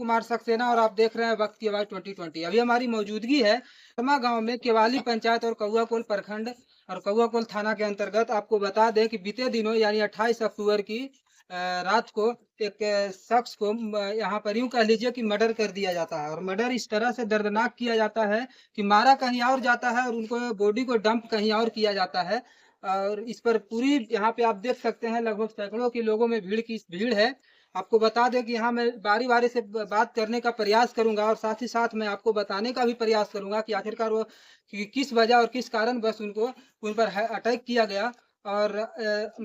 कुमार सक्सेना और आप देख रहे हैं वक्त की आवाज 2020। अभी हमारी मौजूदगी है सरमा गांव में, केवाली पंचायत और कौआकोल प्रखंड और कौआकोल थाना के अंतर्गत। आपको बता दें कि बीते दिनों यानी 28 अक्टूबर की रात को एक शख्स को यहाँ पर यूं कह लीजिए कि मर्डर कर दिया जाता है। और मर्डर इस तरह से दर्दनाक किया जाता है कि मारा कहीं और जाता है और उनको बॉडी को डंप कहीं और किया जाता है। और इस पर पूरी यहाँ पे आप देख सकते हैं लगभग सैकड़ों के लोगों में भीड़ है। आपको बता दें कि यहाँ मैं बारी बारी से बात करने का प्रयास करूंगा और साथ ही साथ मैं आपको बताने का भी प्रयास करूंगा कि आखिरकार वो कि किस वजह और किस कारण बस उन पर अटैक किया गया। और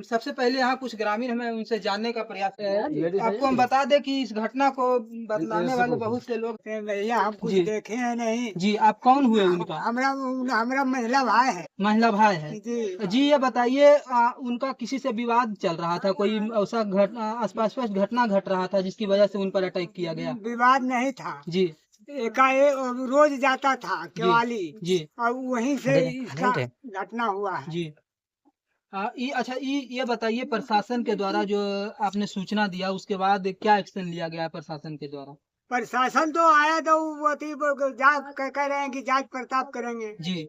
सबसे पहले यहाँ कुछ ग्रामीण हमें उनसे जानने का प्रयास आपको हम बता दें कि इस घटना को बतलाने वाले बहुत से लोग थे। भैया हम कुछ जी देखे हैं नहीं। जी, आप कौन हुए उनका? हमरा हमरा महिला भाई है। महिला भाई है जी जी। ये बताइए उनका किसी से विवाद चल रहा था, कोई ऐसा आसपास घटना घट रहा था जिसकी वजह से उन पर अटैक किया गया? विवाद नहीं था। जी एकाएक रोज जाता था केवाली जी और वहीं से इसका घटना हुआ है। जी। अच्छा, ये बताइए प्रशासन के द्वारा जो आपने सूचना दिया उसके बाद क्या एक्शन लिया गया है प्रशासन के द्वारा? प्रशासन तो आया तो जांच कह रहे हैं कि जांच पड़ताल करेंगे। जी।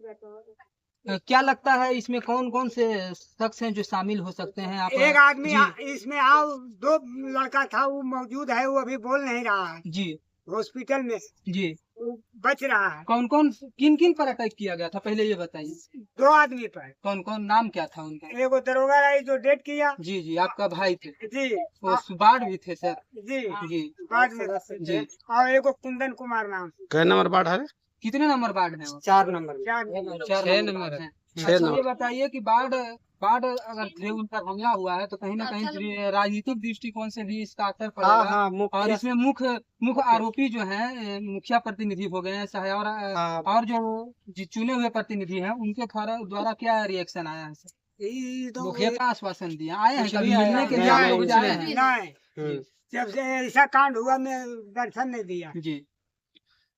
क्या लगता है इसमें कौन कौन से शख्स हैं जो शामिल हो सकते हैं? आप एक आदमी इसमें आओ, दो लड़का था वो मौजूद है, वो अभी बोल नहीं रहा है। जी हॉस्पिटल में जी। वो बच रहा है। कौन कौन किन किन पर अटैक किया गया था पहले ये बताइए। दो आदमी पर। कौन कौन, नाम क्या था उनका? एगो दरोगा रही जो डेट किया। जी जी, आपका भाई थे? जी वो बाढ़ भी थे सर? जी जी बाद में जी। और एगो कुंदन कुमार नाम। कै नंबर वार्ड है? कितने नंबर वार्ड है वो? 4 नंबर। 6 नंबर है। अच्छा, ये बताइए कि बाढ़ बाढ़ अगर उन पर हमला हुआ है तो कहीं ना कहीं राजनीतिक दृष्टिकोण से भी इसका असर पड़ेगा। और इसमें मुख्य मुख्य आरोपी जो हैं मुखिया प्रतिनिधि हो गए हैं चाहे और जो चुने हुए प्रतिनिधि हैं उनके द्वारा क्या रिएक्शन आया है सर? मुखिया का आश्वासन दिया, आए हैं कभी मिलने के लिए आप लोग जाए हैं? नहीं, जब से ऐसा कांड हुआ मैं दर्शन नहीं दिया। जी।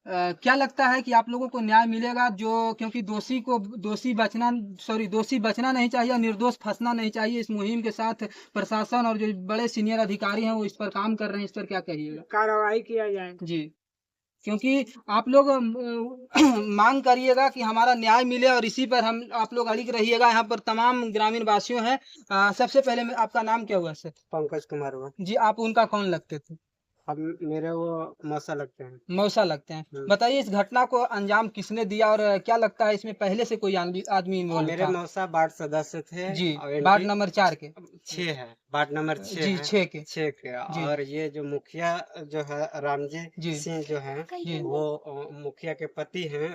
क्या लगता है कि आप लोगों को न्याय मिलेगा? जो क्योंकि दोषी बचना नहीं चाहिए और निर्दोष फंसना नहीं चाहिए। इस मुहिम के साथ प्रशासन और जो बड़े सीनियर अधिकारी हैं वो इस पर काम कर रहे हैं, इस पर क्या कहिएगा? कार्रवाई किया जाए जी, क्योंकि आप लोग मांग करिएगा कि हमारा न्याय मिले और इसी पर आप लोग अड़िग रहिएगा। यहाँ पर तमाम ग्रामीण वासियों हैं। सबसे पहले आपका नाम क्या हुआ सर? पंकज कुमार हुआ जी, आप उनका कौन लगते थे? अब मेरे वो मौसा लगते हैं। मौसा लगते हैं। बताइए इस घटना को अंजाम किसने दिया और क्या लगता है इसमें पहले से कोई आदमी इन्वॉल्व था? मेरे मौसा वार्ड सदस्य थे जी, और वार्ड नंबर 4 के? 6 है, वार्ड नंबर 6 जी, है, 6 के। 6 के। और ये जो मुखिया जो है रामजी सिंह जो है वो मुखिया के पति हैं,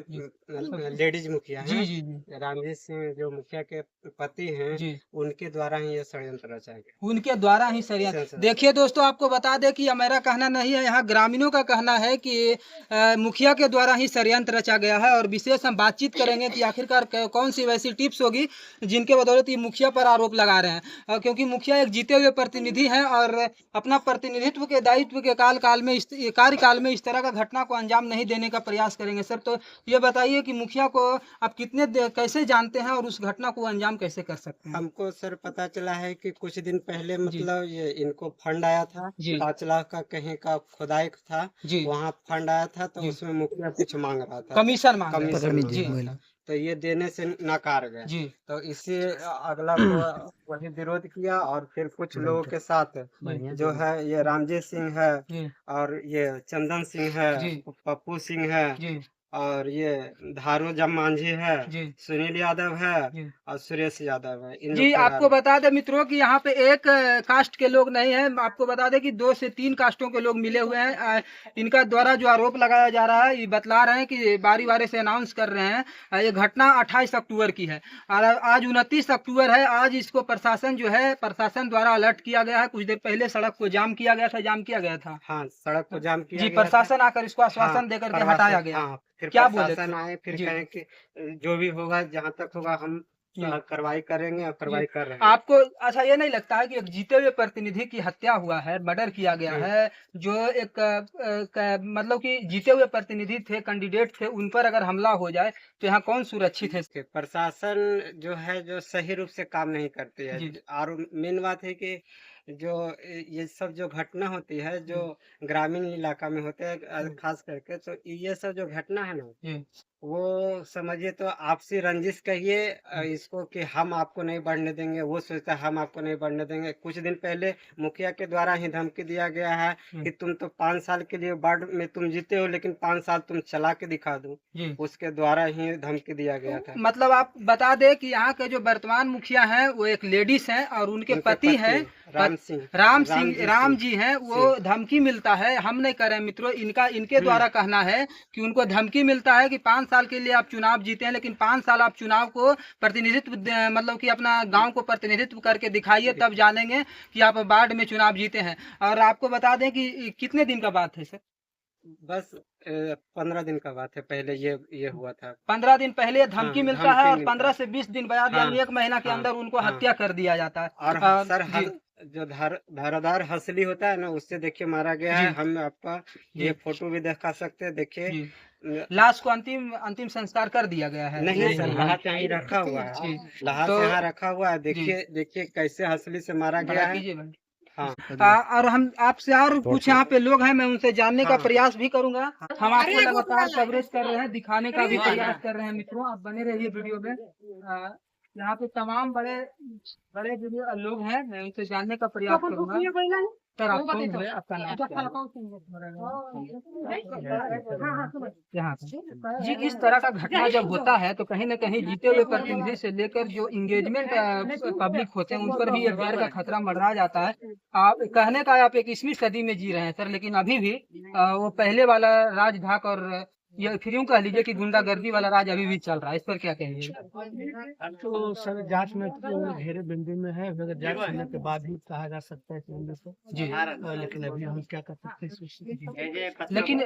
लेडीज मुखिया जी हैं। जी जी। रामजी सिंह जो मुखिया के पति हैं उनके द्वारा ही ये षड्यंत्र रचा गया। उनके द्वारा ही षड्यंत्र। देखिए दोस्तों, आपको बता दें कि मेरा कहना नहीं है, यहाँ ग्रामीणों का कहना है कि मुखिया के द्वारा ही षड्यंत्र रचा गया है। और विशेष हम बातचीत करेंगे कि आखिरकार कौन सी वैसी टिप्स होगी जिनके बदौलत ये मुखिया पर आरोप लगा रहे हैं। क्योंकि मुखिया एक जीते हुए प्रतिनिधि हैं और अपना प्रतिनिधित्व के दायित्व के कार्यकाल में इस तरह का घटना को अंजाम नहीं देने का प्रयास करेंगे। सर, तो ये बताइए कि मुखिया को आप कैसे जानते हैं और उस घटना को अंजाम कैसे कर सकते हैं? हमको सर पता चला है कि कुछ दिन पहले मतलब ये इनको फंड आया था 5 लाख का, कहीं का खुदाई था, वहाँ फंड आया था तो उसमें मुखिया कुछ मांग रहा था, कमीशन तो ये देने से नकार गए जी। तो इसी अगला को वही विरोध किया और फिर कुछ लोगों के साथ जो है ये रामजी सिंह है और ये चंदन सिंह है, पप्पू सिंह है और ये धारू जमांझी है, सुनील यादव है और सुरेश यादव है। जी, आपको बता दें मित्रों कि यहाँ पे एक कास्ट के लोग नहीं हैं। आपको बता दें कि 2 से 3 कास्टों के लोग मिले हुए हैं। इनका द्वारा जो आरोप लगाया जा रहा है ये बतला रहे हैं कि बारी बारी से अनाउंस कर रहे हैं। ये घटना 28 अक्टूबर की है और आज 29 अक्टूबर है। आज इसको प्रशासन द्वारा अलर्ट किया गया है। कुछ देर पहले सड़क को जाम किया गया था। हाँ, सड़क को जाम किया जी, प्रशासन आकर इसको आश्वासन देकर के हटाया गया। फिर क्या बोले आए, फिर कहें कि जो भी होगा जहाँ तक होगा हम कार्रवाई करेंगे और कार्रवाई कर रहे हैं। आपको अच्छा ये नहीं लगता है कि एक जीते हुए प्रतिनिधि की हत्या हुआ है, मर्डर किया गया है, जो एक मतलब कि जीते हुए प्रतिनिधि थे, कैंडिडेट थे, उन पर अगर हमला हो जाए तो यहाँ कौन सुरक्षित है? प्रशासन जो है जो सही रूप से काम नहीं करती है। और मेन बात है कि जो ये सब जो घटना होती है जो ग्रामीण इलाका में होते हैं खास करके, तो ये सब जो घटना है ना, वो समझिए तो आपसी रंजिश कहिए इसको कि हम आपको नहीं बढ़ने देंगे, वो सोचता है हम आपको नहीं बढ़ने देंगे। कुछ दिन पहले मुखिया के द्वारा ही धमकी दिया गया है कि तुम तो 5 साल के लिए वार्ड में तुम जीते हो, लेकिन 5 साल तुम चला के दिखा दो, उसके द्वारा ही धमकी दिया गया था। मतलब आप बता दें कि यहाँ के जो वर्तमान मुखिया हैं वो एक लेडीज हैं और उनके पति हैं राम जी हैं। वो धमकी मिलता है, हम नहीं कर रहे मित्रों, इनके द्वारा कहना है कि उनको धमकी मिलता है कि 5 साल के लिए आप चुनाव जीते हैं, लेकिन 5 साल आप चुनाव को प्रतिनिधित्व मतलब कि अपना गांव को प्रतिनिधित्व करके दिखाइए, तब जानेंगे कि आप वार्ड में चुनाव जीते हैं। और आपको बता दें कि कितने दिन का बात है सर? बस 15 दिन का बात है, पहले ये हुआ था। 15 दिन पहले धमकी मिलता है और 15 से 20 दिन बाद यानी 1 महीना के अंदर उनको हत्या कर दिया जाता है। और सर जो धारदार हंसली होता है ना, उससे देखिए मारा गया है। हम आपका ये फोटो भी दिखा सकते हैं, देखिए लाश को अंतिम संस्कार कर दिया गया है। नहीं सर, लाश यहाँ रखा हुआ है, लाश यहाँ रखा हुआ है। देखिए कैसे हंसली से मारा गया है। हाँ, और हम आपसे और कुछ यहाँ पे लोग हैं, मैं उनसे जानने का प्रयास भी करूंगा। हम आपको लगातार कवरेज कर रहे हैं, दिखाने का भी प्रयास कर रहे हैं। मित्रों, आप बने रहिए वीडियो में। यहाँ पे तमाम बड़े जो लोग हैं, मैं उनसे जानने का प्रयास करूंगा। सर, आप कौन है? आपका नाम यहाँ जी, इस तरह का घटना जब होता है तो कहीं न कहीं जीते हुए प्रतिनिधि से लेकर जो इंगेजमेंट पब्लिक होते हैं उन पर भी एक डर का खतरा मंडरा जाता है। आप कहने का आप 21वीं सदी में जी रहे हैं सर, लेकिन अभी भी वो पहले वाला राज ढाक और ये फिर यूं कह लीजिए कि गुंडागर्दी वाला राज अभी भी चल रहा है। इस पर क्या कहेंगे? तो सर जांच में तो घेरे बिंदु में है, अगर जांच करने के बाद ही कहा जा सकता है जी, लेकिन अभी हम क्या कर सकते हैं। लेकिन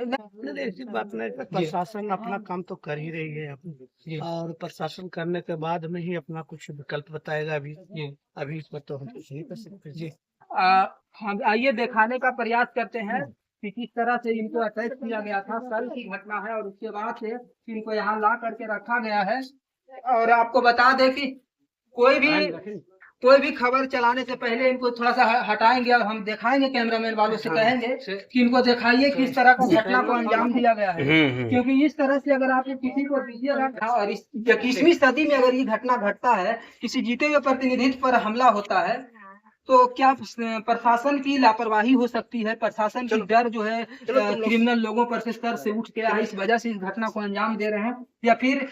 ऐसी बात नहीं, प्रशासन अपना काम तो कर ही रही है और प्रशासन करने के बाद में ही अपना कुछ विकल्प बताएगा। अभी इस पर तो हम कुछ नहीं कर सकते जी। हम आइए दिखाने का प्रयास करते हैं कि किस तरह से इनको अटैक किया गया था। कल की घटना है और उसके बाद से इनको यहाँ ला करके रखा गया है। और आपको बता दें कि कोई भी खबर चलाने से पहले इनको थोड़ा सा हटाएंगे और हम दिखाएंगे, कैमरामैन वालों से कहेंगे कि इनको दिखाइए किस तरह का घटना को अंजाम दिया गया है। क्योंकि इस तरह से अगर आप किसी को दीजिएगा और इस 21वीं सदी में अगर ये घटना घटता है, किसी जीते हुए प्रतिनिधित्व पर हमला होता है, तो क्या प्रशासन की लापरवाही हो सकती है? प्रशासन की डर जो है क्रिमिनल लोगों पर से सर से उठ के इस वजह से इस घटना को अंजाम दे रहे हैं, या फिर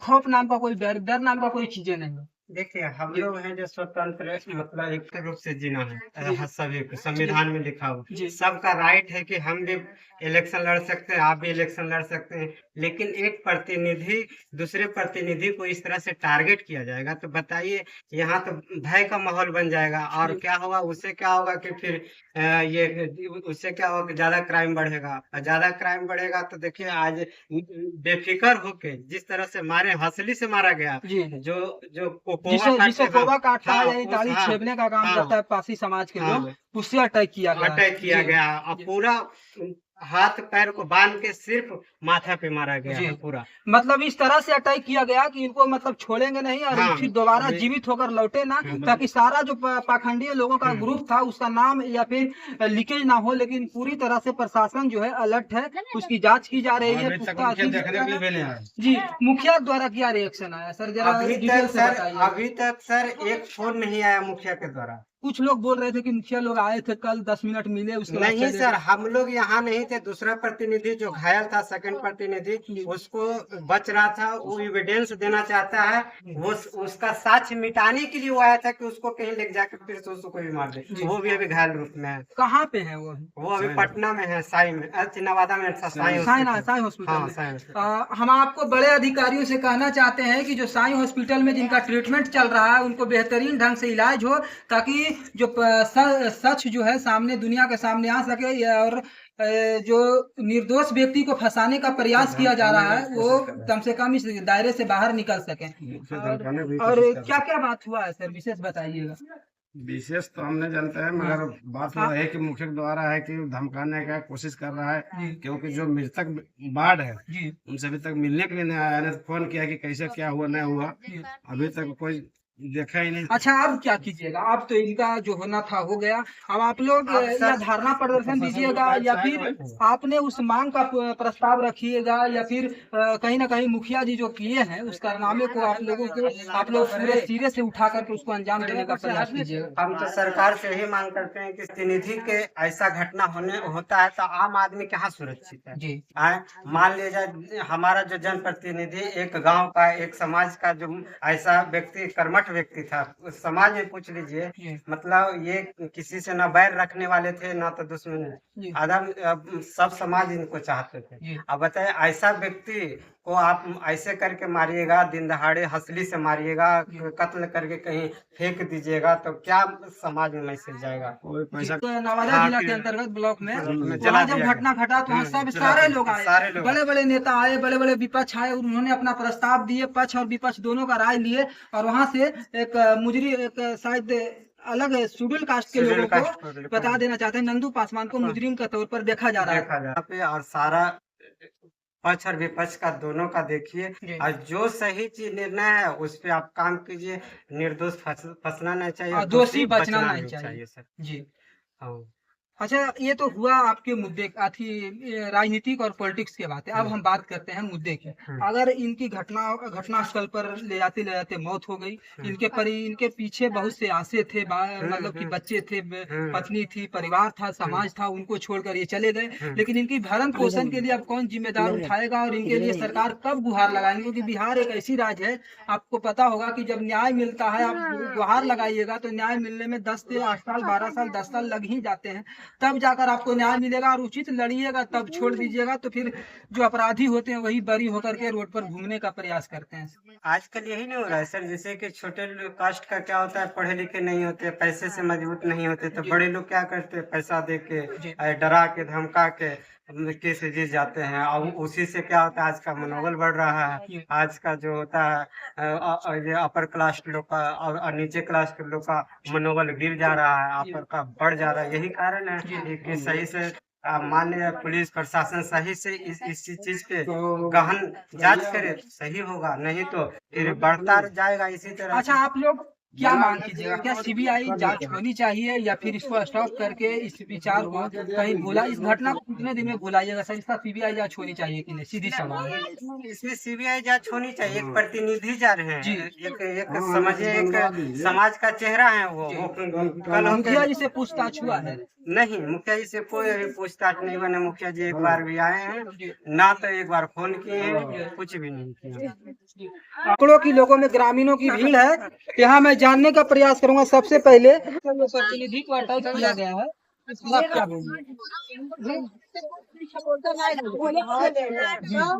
खौफ नाम का कोई डर नाम का कोई चीजें नहीं है? देखिए, हम लोग हैं जो स्वतंत्र मतलब एक रूप से जीना है, सभी को संविधान में लिखा हुआ सबका राइट है कि हम भी इलेक्शन लड़ सकते हैं, आप भी इलेक्शन लड़ सकते हैं। लेकिन एक प्रतिनिधि दूसरे प्रतिनिधि को इस तरह से टारगेट किया जाएगा तो बताइए, यहाँ तो भय का माहौल बन जाएगा। और क्या होगा, उससे क्या होगा कि फिर उससे क्या होगा कि ज्यादा क्राइम बढ़ेगा, और ज्यादा क्राइम बढ़ेगा तो देखिए आज बेफिक्र होके जिस तरह से मारे, हंसली से मारा गया, जो जिसे कोबा काटता है यानी ताली छेदने का काम करता है पासी समाज के लोग, उससे अटैक किया गया और पूरा हाथ पैर को बांध के सिर्फ माथा पे मारा गया है पूरा। मतलब इस तरह से अटैक किया गया कि इनको मतलब छोड़ेंगे नहीं और फिर दोबारा जीवित होकर लौटे ना, ताकि सारा जो पाखंडी लोगों का ग्रुप था उसका नाम या फिर लीकेज ना हो। लेकिन पूरी तरह से प्रशासन जो है अलर्ट है, उसकी जांच की जा रही है। जी, मुखिया द्वारा क्या रिएक्शन आया सर? जरा अभी तक सर एक फोन नहीं आया मुखिया के द्वारा। कुछ लोग बोल रहे थे कि मुखिया लोग आए थे कल, 10 मिनट मिले, उसके नहीं सर, हम लोग यहाँ नहीं थे। दूसरा प्रतिनिधि जो घायल था, सेकंड प्रतिनिधि, उसको बच रहा था, वो एविडेंस देना चाहता है, वो उसका साक्ष्य मिटाने के लिए वो आया था कि उसको कहीं ले जाकर फिर से उसको भी मार दे। वो भी अभी घायल रूप में है। कहाँ पे है वो अभी पटना में है, साई में, नवादा में साई हॉस्पिटल। हम आपको बड़े अधिकारियों से कहना चाहते हैं कि जो साई हॉस्पिटल में जिनका ट्रीटमेंट चल रहा है उनको बेहतरीन ढंग से इलाज हो, ताकि जो सच जो है सामने दुनिया के सामने आ सके, और जो निर्दोष व्यक्ति को फंसाने का प्रयास किया जा रहा है वो कम से कम इस दायरे से बाहर निकल सके। और क्या क्या बात हुआ है सर, विशेष बताइएगा। विशेष तो हमने जानता है, मगर बात वो है कि मुखिया द्वारा है कि धमकाने का कोशिश कर रहा है, क्योंकि जो मृतक वार्ड है उनसे अभी तक मिलने के लिए नहीं आया। फोन किया कि कैसे क्या हुआ नहीं हुआ, अभी तक कोई देखा ही नहीं। अच्छा, अब क्या कीजिएगा? अब तो इनका जो होना था हो गया। अब आप लोग या धरना प्रदर्शन दीजिएगा या फिर आपने उस मांग का प्रस्ताव रखिएगा या फिर कहीं ना कहीं मुखिया जी जो किए हैं उस कारनामे को आप लोगों को आप लोग पूरे सिरे से उठा करके उसको अंजाम देने का प्रयास कीजिएगा। हम तो सरकार से यही मांग करते हैं कि प्रतिनिधि के ऐसा घटना होता है तो आम आदमी कहाँ सुरक्षित है जी। मान लीजिए हमारा जो जनप्रतिनिधि एक गांव का एक समाज का जो ऐसा व्यक्ति कर्मठ व्यक्ति था, उस समाज में पूछ लीजिए, मतलब ये किसी से न बैर रखने वाले थे ना तो दुश्मन, आदम सब समाज इनको चाहते थे। अब बताए ऐसा व्यक्ति को आप ऐसे करके मारिएगा, दिन दहाड़े हंसली से मारिएगा, कत्ल करके कहीं फेंक दीजिएगा तो क्या समाज में मैसेज जाएगा? तो नवादा जिला के अंतर्गत ब्लॉक में वहाँ जब घटना घटा तो वहाँ सब सारे लोग आए, बड़े बड़े नेता आए, बड़े बड़े विपक्ष आए, उन्होंने अपना प्रस्ताव दिए, पक्ष और विपक्ष दोनों का राय लिए और वहाँ से एक मुजरी एक शायद अलग शेड्यूल कास्ट के लोगों को बता देना चाहते हैं, नंदू पासवान को मुजरिम के तौर पर देखा जा रहा है। और सारा पक्ष और विपक्ष का दोनों का देखिए और जो सही चीज निर्णय है उस पे आप काम कीजिए। निर्दोष फंसना नहीं चाहिए और दोषी बचना नहीं चाहिए सर जी। हाँ। अच्छा, ये तो हुआ आपके मुद्दे राजनीतिक और पॉलिटिक्स की बात है। अब हम बात करते हैं मुद्दे की। अगर इनकी घटनास्थल पर ले जाते मौत हो गई, इनके पीछे बहुत से आशे थे, मतलब कि बच्चे थे, पत्नी थी, परिवार था, समाज था, उनको छोड़कर ये चले गए। लेकिन इनकी भरण पोषण के लिए अब कौन जिम्मेदार उठाएगा और इनके लिए सरकार कब गुहार लगाएंगे? क्योंकि बिहार एक ऐसी राज्य है, आपको पता होगा कि जब न्याय मिलता है आप गुहार लगाइएगा तो न्याय मिलने में 10 से 8 साल 12 साल 10 साल लग ही जाते हैं, तब जाकर आपको न्याय मिलेगा और उचित लड़िएगा, तब छोड़ दीजिएगा तो फिर जो अपराधी होते हैं वही बरी होकर के रोड पर घूमने का प्रयास करते हैं। आजकल यही नहीं हो रहा है सर, जैसे कि छोटे कास्ट का क्या होता है, पढ़े लिखे नहीं होते, पैसे से मजबूत नहीं होते, तो बड़े लोग क्या करते हैं, पैसा दे के डरा के धमका के केस जीत जाते हैं और उसी से क्या होता है आज का मनोबल बढ़ रहा है। आज का जो होता है ये अपर क्लास लोग का और नीचे क्लास के लोग का मनोबल गिर जा रहा है, अपर का बढ़ जा रहा है। यही कारण है कि सही से माननीय पुलिस प्रशासन सही से इस चीज पे गहन जांच करे, सही होगा, नहीं तो फिर बढ़ता जाएगा इसी तरह। अच्छा, आप लोग क्या मांग कीजिएगा? क्या सीबीआई जांच होनी चाहिए या फिर इसको स्टॉप करके इस विचार को कहीं भूला, इस घटना को कितने दिन में भुलाइएगा सर? इसका सीबीआई जांच होनी चाहिए कि नहीं? सीधी सवाल है। इसमें सीबीआई जांच होनी चाहिए। एक प्रतिनिधि जा रहे हैं, एक समझिए एक समाज का चेहरा है वो कल मुखिया जी से पूछताछ हुआ है? नहीं, मुखिया जी से कोई पूछताछ नहीं हुआ। मुखिया जी एक बार भी आए हैं ना, तो एक बार फोन किए हैं, कुछ भी नहीं किया। आंकड़ों की लोगों में ग्रामीणों की भीड़ है, यहाँ मैं जानने का प्रयास करूंगा। सबसे पहले प्रतिनिधि को अटैच किया गया है, आप क्या बोलेंगे?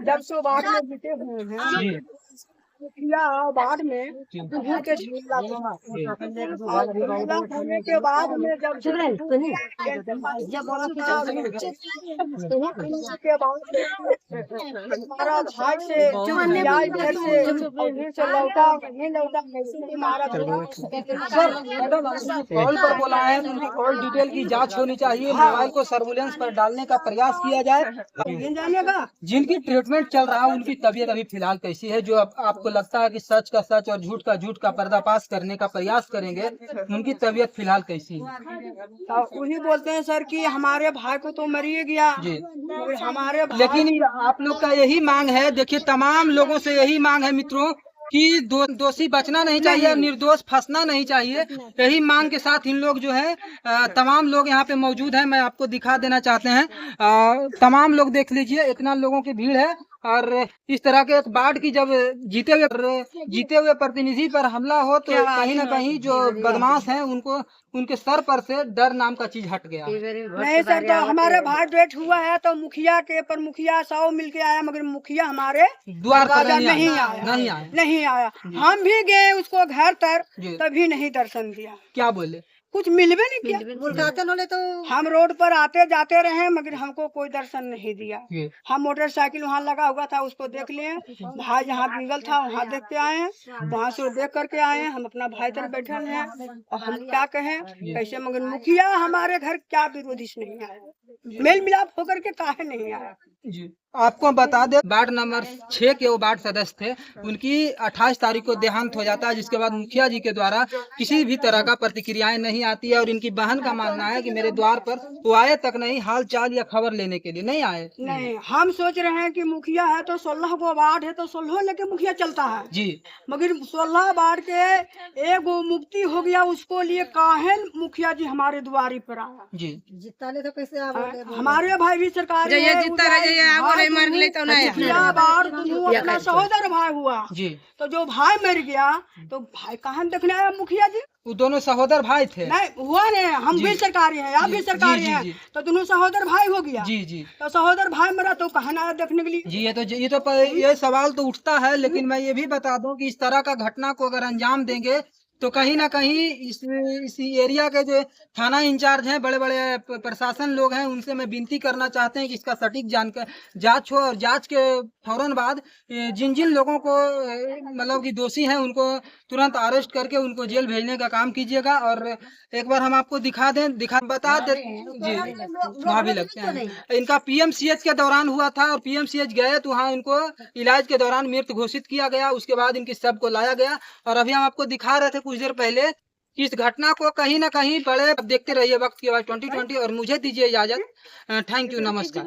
जब से बाढ़ में जीते हुए हैं बाढ़ में के होने के बाद में जब के बाद हमारा भाई से लौटा नहीं लौटा हमारा कॉल पर बोला है, उनकी कॉल डिटेल की जांच होनी चाहिए, मोबाइल को सर्विलेंस पर डालने का प्रयास किया जाए। जिनकी ट्रीटमेंट चल रहा है उनकी तबीयत अभी फिलहाल कैसी है? जो आपको लगता है कि सच का सच और झूठ का पर्दाफाश करने का प्रयास करेंगे, उनकी तबीयत फिलहाल कैसी है? वही बोलते हैं सर कि हमारे भाई को तो मरिए गया जी, हमारे लेकिन आप लोग का यही मांग है, देखिए तमाम लोगों से यही मांग है मित्रों कि दोषी बचना नहीं चाहिए और निर्दोष फंसना नहीं चाहिए। यही मांग के साथ इन लोग जो है तमाम लोग यहाँ पे मौजूद हैं, मैं आपको दिखा देना चाहते हैं। तमाम लोग देख लीजिए, इतना लोगों की भीड़ है और इस तरह के एक बाढ़ की जब जीते हुए प्रतिनिधि पर हमला हो तो कहीं ना कहीं जो बदमाश हैं उनको उनके सर पर से डर नाम का चीज हट गया। नहीं सर, तो हमारे भाई डेट हुआ है तो मुखिया के पर मुखिया 100 मिलके आया, मगर मुखिया हमारे द्वार पर नहीं आया। हम भी गए उसको घर तर, तभी नहीं दर्शन दिया। क्या बोले? कुछ मिलवे नहीं किया। तो हम रोड पर आते जाते रहे मगर हमको कोई दर्शन नहीं दिया। हम मोटरसाइकिल वहाँ लगा हुआ था उसको देख लिए, भाई जहाँ बिगल था वहाँ देख के आए हैं, वहाँ से देख करके आए हैं। हम अपना भाई तर बैठे हैं और हम क्या कहें कैसे, मगर मुखिया हमारे घर क्या विरोधी नहीं आया, मेल मिलाप होकर के काहे नहीं आया। आपको बता दे वार्ड नंबर 6 के वो वार्ड सदस्य थे, उनकी 28 तारीख को देहांत हो जाता है, जिसके बाद मुखिया जी के द्वारा किसी भी तरह का प्रतिक्रियाएं नहीं आती है। और इनकी बहन का मानना है कि मेरे द्वार पर वो आए तक नहीं, हाल चाल या खबर लेने के लिए नहीं आए। नहीं, हम सोच रहे हैं कि मुखिया है तो 16 को वार्ड है तो 16 लेके मुखिया चलता है जी, मगर 16 वार्ड के एक वो मुक्ति हो गया, उसको लिए काहे मुखिया जी हमारे द्वारी पर आया जी। तो कैसे हमारे भाई भी सरकारी है, बार अपना सहोदर भाई हुआ जी, तो जो भाई मर गया तो भाई कहाँ देखने आया मुखिया जी? वो दोनों सहोदर भाई थे। नहीं हुआ नहीं, हम भी सरकारी हैं, आप भी सरकारी हैं, तो दोनों सहोदर भाई हो गया। जी जी। तो सहोदर भाई मरा तो कहाँ आया देखने के लिए? जी, ये सवाल तो उठता है, लेकिन मैं ये भी बता दूं कि इस तरह का घटना को अगर अंजाम देंगे तो कहीं ना कहीं इस एरिया के जो थाना इंचार्ज हैं, बड़े बड़े प्रशासन लोग हैं, उनसे मैं विनती करना चाहते हैं कि इसका सटीक जांच हो, और जांच के फौरन बाद जिन जिन लोगों को मतलब कि दोषी हैं उनको तुरंत अरेस्ट करके उनको जेल भेजने का काम कीजिएगा। और एक बार हम आपको बता दे जी, वहाँ भी लगते हैं। इनका पीएमसीएच के दौरान हुआ था, और पीएमसीएच गए तो वहाँ इनको इलाज के दौरान मृत घोषित किया गया। उसके बाद इनकी शव को लाया गया, और अभी हम आपको दिखा रहे थे कुछ देर पहले कि इस घटना को कहीं ना कहीं बड़े देखते रहिए वक्त की आवाज 2020, और मुझे दीजिए इजाजत। थैंक यू, नमस्कार।